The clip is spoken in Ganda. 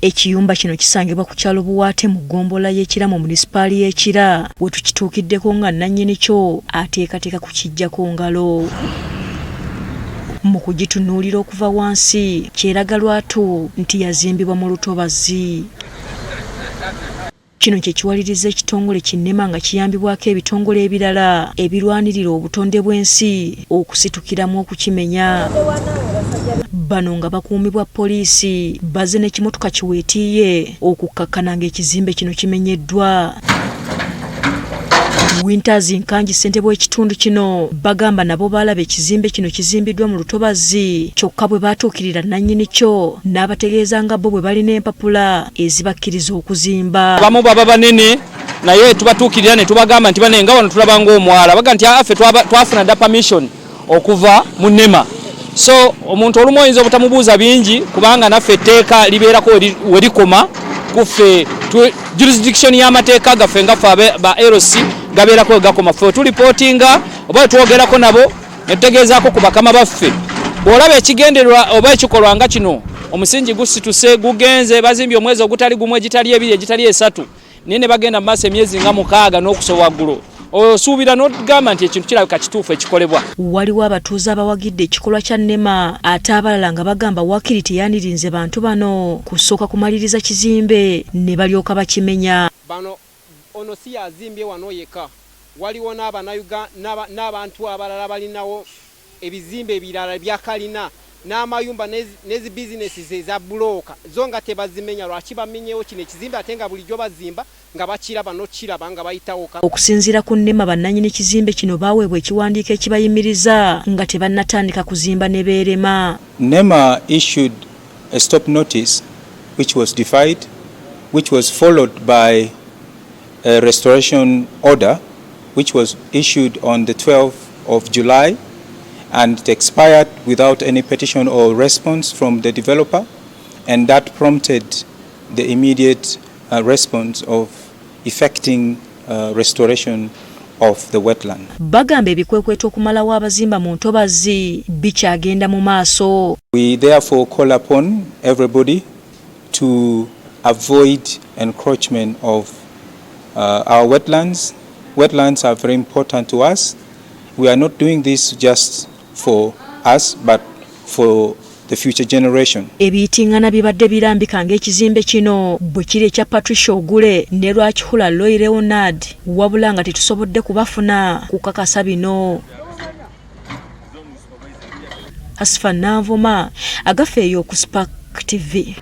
Ekiyumba kino kisangibwa ku kyalo Buwaate mu Gombola y'Ekira mu munisipaali y'Ekira we tukituukiddeko nga nannyini kyo ateekateeka kukiggyako ngalo. Mu kugitunuulira okuva wansi kyeraga lwatu nti yazimbibwa mu lutobazi. Kino kye kiwaliriza ekitongole Kinema nga kiyambibwako ebitongole ebirala ebirwanirira obutonde bw'ensi okusitukiramu okukimenya. Bano nga bakuumibwa poliisi bazze n'ekimotoka kiweetiiye okukkakkana ng'ekizimbe kino kimenyeddwa. Winters Nkangi ssentebe w'ekitundu kino bagamba nabo balaba ekizimbe kino kizimbiddwa mu lutobazi kyokka bwe baatuukirira nannyini kyo n'abategeeza nga bo bwe balina empapula ezibakkiriza okuzimba. Abamu baba banene naye tubatuukirira ne tubagamba nti bane nga wano tulaba ng'omwala baga nti affe twafuna dda permission okuva mu NEMA. So omuntu olumu oyinza obutamubuuza bingi kubanga naffe etteeka libeerako we likoma kuffe jurisdiction y'amateeka gaffe nga ffe ba LC gabeerako gakoma ffe tulipotinga oba twogerako nabo netutegeezaako ku bakama baffe bw'olaba ekigendererwa oba ekikolwa nga kino omusingi gusituse gugenze bazimbye omwezi ogutali gumu egitali ebiri egitali esatu naye ne bagenda mu maaso emyezi nga 6 n'okusoba ggulu osuubira n'ogamba nti ekintu kirabika kituufu ekikolebwa. Waliwo abatuuze abawagidde ekikolwa kya NEMA ate abalala nga bagamba waakiri teyandirinze bantu bano kusooka kumaliriza kizimbe ne balyoka bakimenya. Bano ono si yazimbye wano yekka waliwo n'abantu abalala balinawo ebizimbe ebirala byakalina n'amayumba n'ezi bizinesi eza bulooka zo nga tebazimenya lwaki bamenyewo kino ekizimbe ate nga bulijjo bazimba nga bakiraba n'okiraba nga bayitawo. Okusinziira ku NEMA bannannyini kizimbe kino baweebwa ekiwandiiko ekibayimiriza nga tebannatandika kuzimba ne beerema. NEMA issued a stop notice which was defied, which was followed by a restoration order which was issued on the 12th of July and it expired without any petition or response from the developer, and that prompted the immediate response of effecting restoration of the wetland. Bagamba ebikwekweto okumalawo abazimba mu ntobazi bikyagenda mu maaso. We therefore call upon everybody to avoid encroachment of our wetlands. Wetlands are very important to us. We are not doing this just for us but for the future generation. Ebiyitingana bibadde birambika ng'ekizimbe kino bwe kiri ekya Patricia Ogule ne Lwakihula Loy Leonard wabula nga tetusobodde kubafuna kukakasa bino. Asfa Navuma agafeeyo ku Spark TV.